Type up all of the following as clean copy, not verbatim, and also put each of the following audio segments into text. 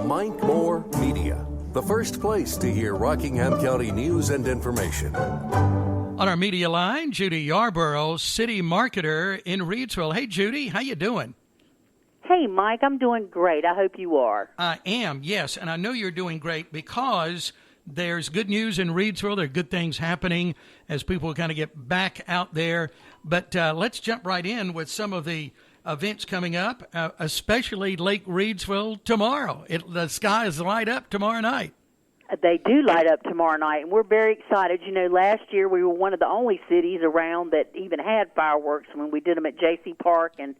Mike Moore Media, the first place to hear Rockingham County news and information. On our media line, Judy Yarborough, city marketer in Reidsville. Hey, Judy, how you doing? Hey, Mike, I'm doing great. I hope you are. I am, yes, and I know you're doing great because there's good news in Reidsville. There are good things happening as people kind of get back out there. But let's jump right in with some of the events coming up, especially Lake Reidsville tomorrow. The skies light up tomorrow night. They do light up tomorrow night, and we're very excited. You know, last year we were one of the only cities around that even had fireworks when we did them at J.C. Park, and,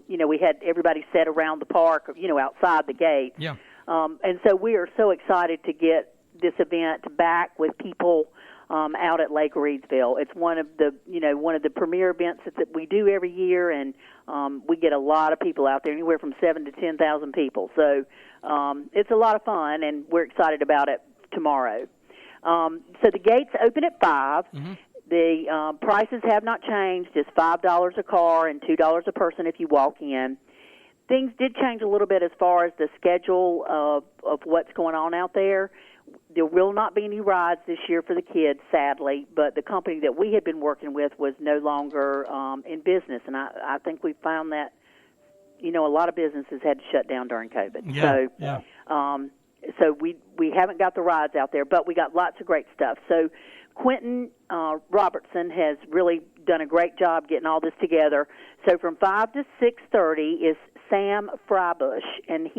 you know, we had everybody set around the park, you know, outside the gate. Yeah. And so we are so excited to get this event back with people out at Lake Reidsville. It's one of the premier events that we do every year, and we get a lot of people out there, anywhere from 7,000 to 10,000 people. So it's a lot of fun, and we're excited about it tomorrow. So the gates open at 5. Mm-hmm. The prices have not changed. It's $5 a car and $2 a person if you walk in. Things did change a little bit as far as the schedule of what's going on out there. There will not be any rides this year for the kids, sadly, but the company that we had been working with was no longer in business, and I think we found that, you know, a lot of businesses had to shut down during COVID. Yeah, So we haven't got the rides out there, but we got lots of great stuff. So Quentin Robertson has really done a great job getting all this together. So from 5 to 6:30 is Sam Frybush, and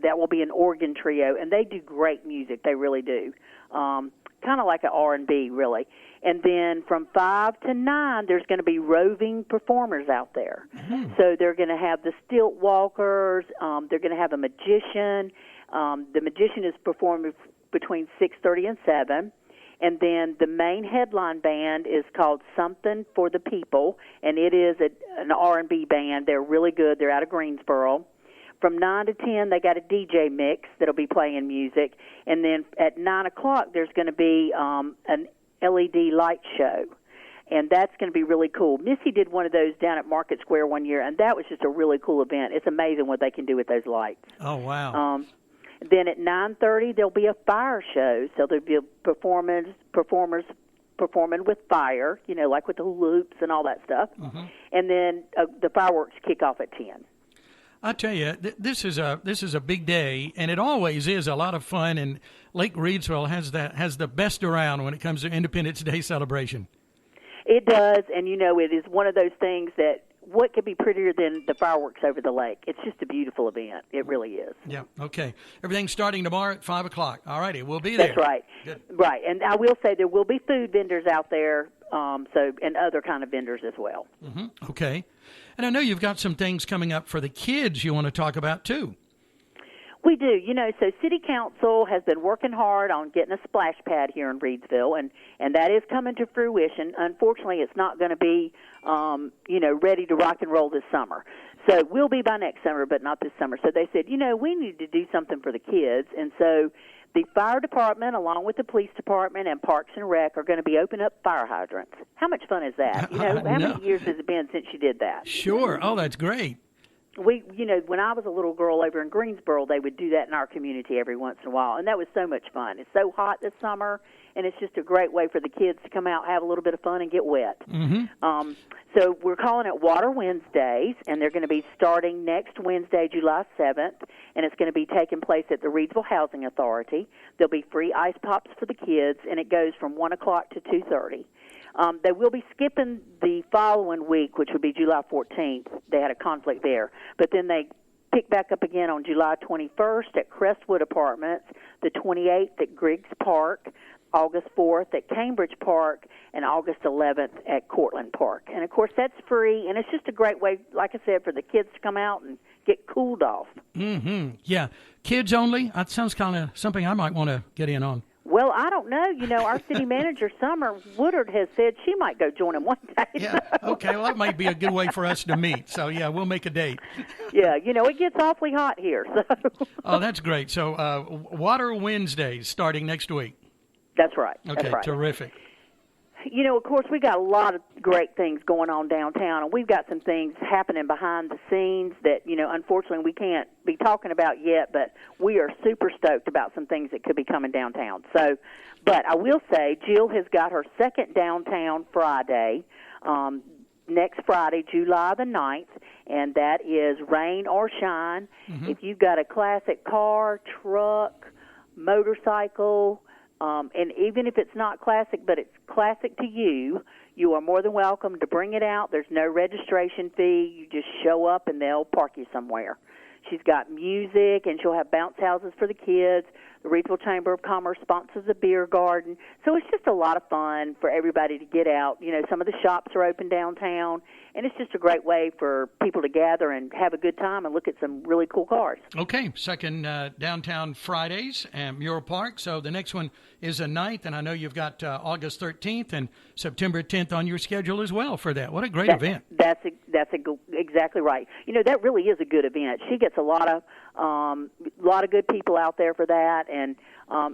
that will be an organ trio, and they do great music. They really do. Kind of like an R&B, really. And then from 5 to 9, there's going to be roving performers out there. Mm-hmm. So they're going to have the stilt walkers. They're going to have a magician. The magician is performing between 6:30 and 7. And then the main headline band is called Something for the People, and it is an R&B band. They're really good. They're out of Greensboro. From 9 to 10, they got a DJ mix that'll be playing music. And then at 9 o'clock, there's going to be an LED light show, and that's going to be really cool. Missy did one of those down at Market Square one year, and that was just a really cool event. It's amazing what they can do with those lights. Oh, wow. Then at 9:30, there'll be a fire show. So there'll be performers performing with fire, you know, like with the hoops and all that stuff. Mm-hmm. And then the fireworks kick off at 10. I tell you, this is a big day, and it always is a lot of fun. And Lake Reidsville has the best around when it comes to Independence Day celebration. It does, and you know, it is one of those things that what could be prettier than the fireworks over the lake? It's just a beautiful event. It really is. Yeah, okay. Everything's starting tomorrow at 5 o'clock. All righty, we'll be there. That's right. Good. Right, and I will say there will be food vendors out there, and other kind of vendors as well. Mm-hmm. Okay. And I know you've got some things coming up for the kids you want to talk about, too. We do. You know, so City Council has been working hard on getting a splash pad here in Reidsville, and that is coming to fruition. Unfortunately, it's not going to be, ready to rock and roll this summer. So it will be by next summer, but not this summer. So they said, you know, we need to do something for the kids. And so the fire department, along with the police department and Parks and Rec, are going to be opening up fire hydrants. How much fun is that? You know, how many years has it been since you did that? Sure. Oh, that's great. When I was a little girl over in Greensboro, they would do that in our community every once in a while, and that was so much fun. It's so hot this summer, and it's just a great way for the kids to come out, have a little bit of fun, and get wet. Mm-hmm. So we're calling it Water Wednesdays, and they're going to be starting next Wednesday, July 7th, and it's going to be taking place at the Reidsville Housing Authority. There'll be free ice pops for the kids, and it goes from 1 o'clock to 2:30. They will be skipping the following week, which would be July 14th. They had a conflict there. But then they pick back up again on July 21st at Crestwood Apartments, the 28th at Griggs Park, August 4th at Cambridge Park, and August 11th at Cortland Park. And, of course, that's free, and it's just a great way, like I said, for the kids to come out and get cooled off. Mm-hmm. Yeah. Kids only? That sounds kind of something I might want to get in on. Well, I don't know. You know, our city manager, Summer Woodard, has said she might go join him one day. Yeah, okay. Well, that might be a good way for us to meet. So, yeah, we'll make a date. Yeah, you know, it gets awfully hot here. So. Oh, that's great. So, Water Wednesdays starting next week. That's right. Okay, that's right. Terrific. You know, of course, we got a lot of great things going on downtown, and we've got some things happening behind the scenes that, you know, unfortunately we can't be talking about yet, but we are super stoked about some things that could be coming downtown. So, but I will say Jill has got her second Downtown Friday, next Friday, July the 9th, and that is rain or shine. If you've got a classic car, truck, motorcycle, and even if it's not classic, but it's classic to you, you are more than welcome to bring it out. There's no registration fee. You just show up and they'll park you somewhere. She's got music, and she'll have bounce houses for the kids. The Reidsville Chamber of Commerce sponsors a beer garden. So it's just a lot of fun for everybody to get out. You know, some of the shops are open downtown, and it's just a great way for people to gather and have a good time and look at some really cool cars. Okay, second Downtown Fridays and Mural Park. So the next one is the 9th, and I know you've got August 13th and September 10th on your schedule as well for that. What a great event. That's exactly right. You know, that really is a good event. She gets a lot of good people out there for that, and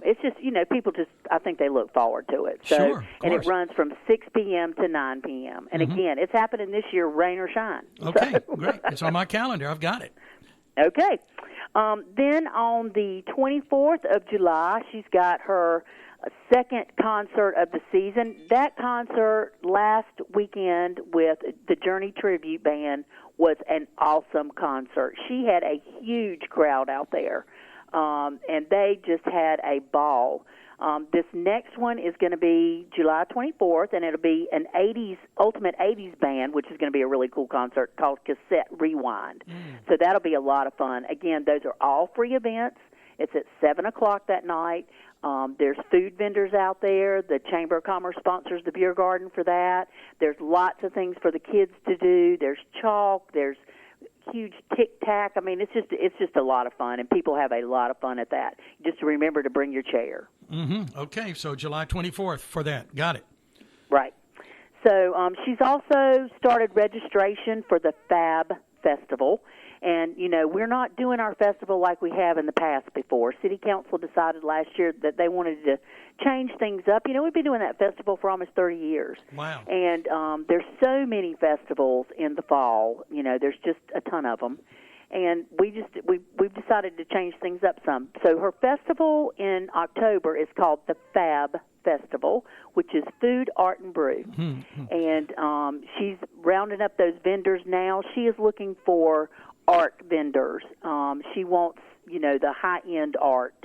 it's just, you know, people just, I think they look forward to it. So, sure, and it runs from 6 p.m. to 9 p.m. And again, it's happening this year, rain or shine. Okay, great. It's on my calendar. I've got it. Okay. Then on the 24th of July, she's got her second concert of the season. That concert last weekend with the Journey Tribute Band was an awesome concert. She had a huge crowd out there, and they just had a ball. This next one is going to be July 24th, and it'll be an ultimate 80s band, which is going to be a really cool concert called Cassette Rewind. So that'll be a lot of fun. Again, those are all free events. It's at 7 o'clock that night. There's food vendors out there. The Chamber of Commerce sponsors the beer garden for that. There's lots of things for the kids to do. There's chalk. There's huge tic-tac. I mean, it's just a lot of fun, and people have a lot of fun at that. Just remember to bring your chair. Okay, so July 24th for that. Got it. Right. So she's also started registration for the Fab Festival. And, you know, we're not doing our festival like we have in the past before. City Council decided last year that they wanted to change things up. You know, we've been doing that festival for almost 30 years. Wow. And there's so many festivals in the fall. You know, there's just a ton of them. And we've decided to change things up some. So her festival in October is called the Fab Festival, which is Food, Art, and Brew. And she's rounding up those vendors now. She is looking for art vendors. She wants, you know, the high-end art.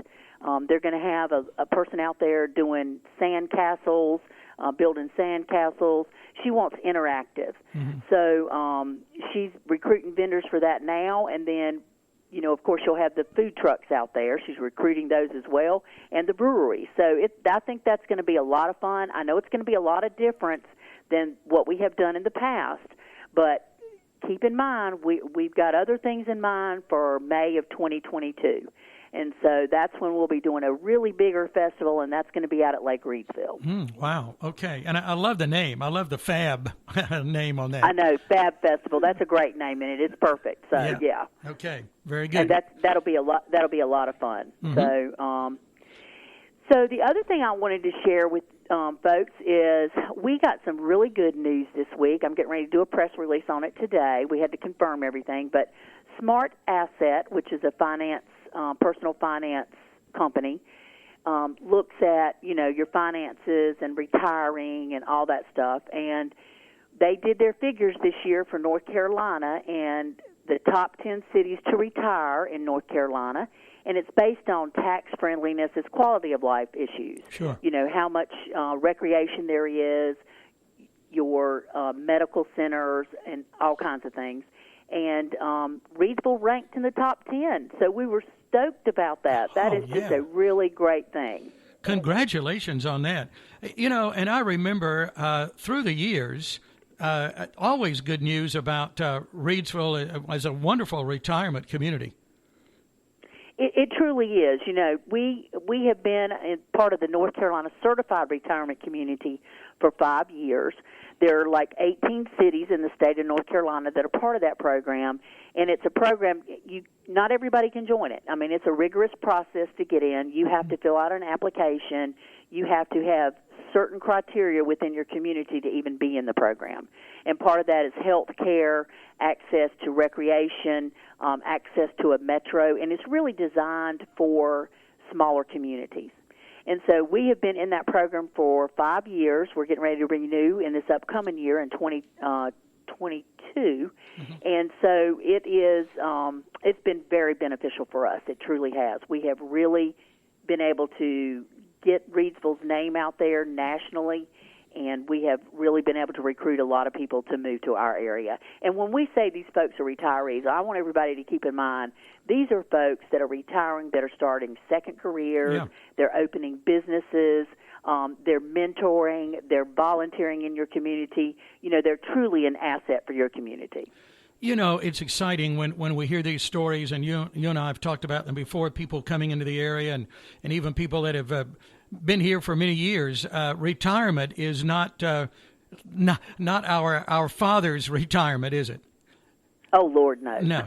They're going to have a person out there doing sand castles, building sand castles. She wants interactive. So she's recruiting vendors for that now, and then, you know, of course, she'll have the food trucks out there. She's recruiting those as well, and the brewery. So I think that's going to be a lot of fun. I know it's going to be a lot of difference than what we have done in the past, but keep in mind, we've got other things in mind for May of 2022. And so that's when we'll be doing a really bigger festival, and that's going to be out at Lake Reidsville. Wow. Okay. And I love the name. I love the Fab name on that. I know, Fab Festival. That's a great name, and it's perfect. So, yeah. Okay. Very good. And that'll be a lot of fun. So the other thing I wanted to share with folks is we got some really good news this week. I'm getting ready to do a press release on it today. We had to confirm everything, but Smart Asset, which is a personal finance company, looks at, you know, your finances and retiring and all that stuff. And they did their figures this year for North Carolina and the top 10 cities to retire in North Carolina. And it's based on tax friendliness as quality of life issues. Sure. You know, how much recreation there is, your medical centers, and all kinds of things. And Reidsville ranked in the top 10. So we were stoked about that. That is just a really great thing. Congratulations on that. You know, and I remember through the years, always good news about Reidsville as a wonderful retirement community. It truly is. You know, we have been part of the North Carolina Certified Retirement Community for 5 years. There are like 18 cities in the state of North Carolina that are part of that program, and it's a program not everybody can join it. I mean, it's a rigorous process to get in. You have to fill out an application. You have to have certain criteria within your community to even be in the program. And part of that is health care, access to recreation, access to a metro, and it's really designed for smaller communities. And so we have been in that program for 5 years. We're getting ready to renew in this upcoming year in 2022. And so it is, it's been very beneficial for us. It truly has. We have really been able to get Reidsville's name out there nationally, and we have really been able to recruit a lot of people to move to our area. And when we say these folks are retirees, I want everybody to keep in mind these are folks that are retiring, that are starting second careers, they're opening businesses, they're mentoring, they're volunteering in your community. You know, they're truly an asset for your community. You know, it's exciting when we hear these stories, and you and I have talked about them before, people coming into the area and even people that have been here for many years. Retirement is not our father's retirement, is it? Oh, Lord, no. No.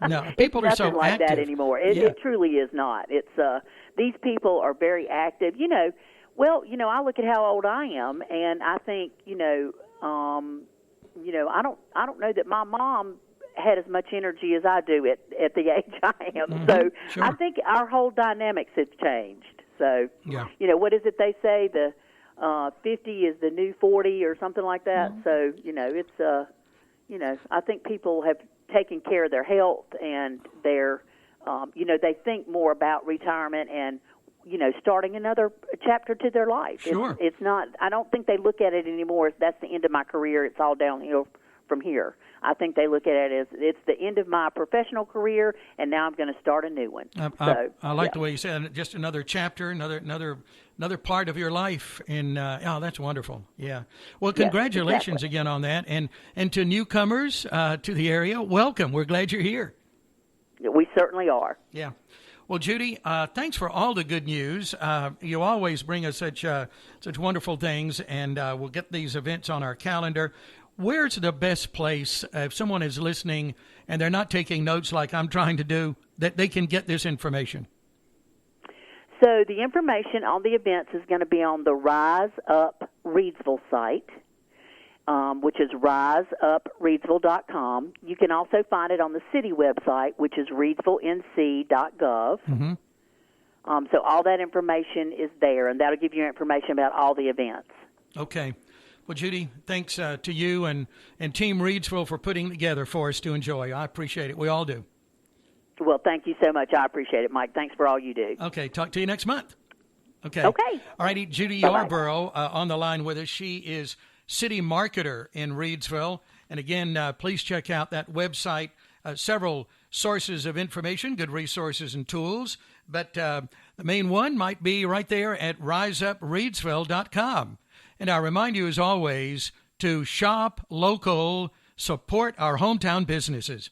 No. People are so like active. that anymore. It truly is not. It's these people are very active. You know, well, you know, I look at how old I am, and I think, I don't know that my mom had as much energy as I do at the age I am. So I think our whole dynamics have changed. So, you know, what is it they say? The 50 is the new 40 or something like that. So, you know, it's I think people have taken care of their health, and they're, they think more about retirement and, starting another chapter to their life. Sure. It's not, I don't think they look at it anymore as that's the end of my career, it's all downhill from here. I think they look at it as it's the end of my professional career, and now I'm going to start a new one. I like the way you said it, just another chapter, another part of your life. And that's wonderful. Yeah. Well, congratulations again on that, and to newcomers to the area, welcome. We're glad you're here. We certainly are. Yeah. Well, Judy, thanks for all the good news. You always bring us such wonderful things, and we'll get these events on our calendar. Where's the best place, if someone is listening and they're not taking notes like I'm trying to do, that they can get this information? So the information on the events is going to be on the Rise Up Reidsville site, which is riseupreadsville.com. You can also find it on the city website, which is reidsvillenc.gov. So all that information is there, and that'll give you information about all the events. Okay. Well, Judy, thanks to you and Team Reidsville for putting together for us to enjoy. I appreciate it. We all do. Well, thank you so much. I appreciate it, Mike. Thanks for all you do. Okay. Talk to you next month. Okay. Okay. All righty. Judy Bye-bye. Yarborough on the line with us. She is city marketer in Reidsville. And again, please check out that website. Several sources of information, good resources and tools. But the main one might be right there at riseupreadsville.com. And I remind you, as always, to shop local, support our hometown businesses.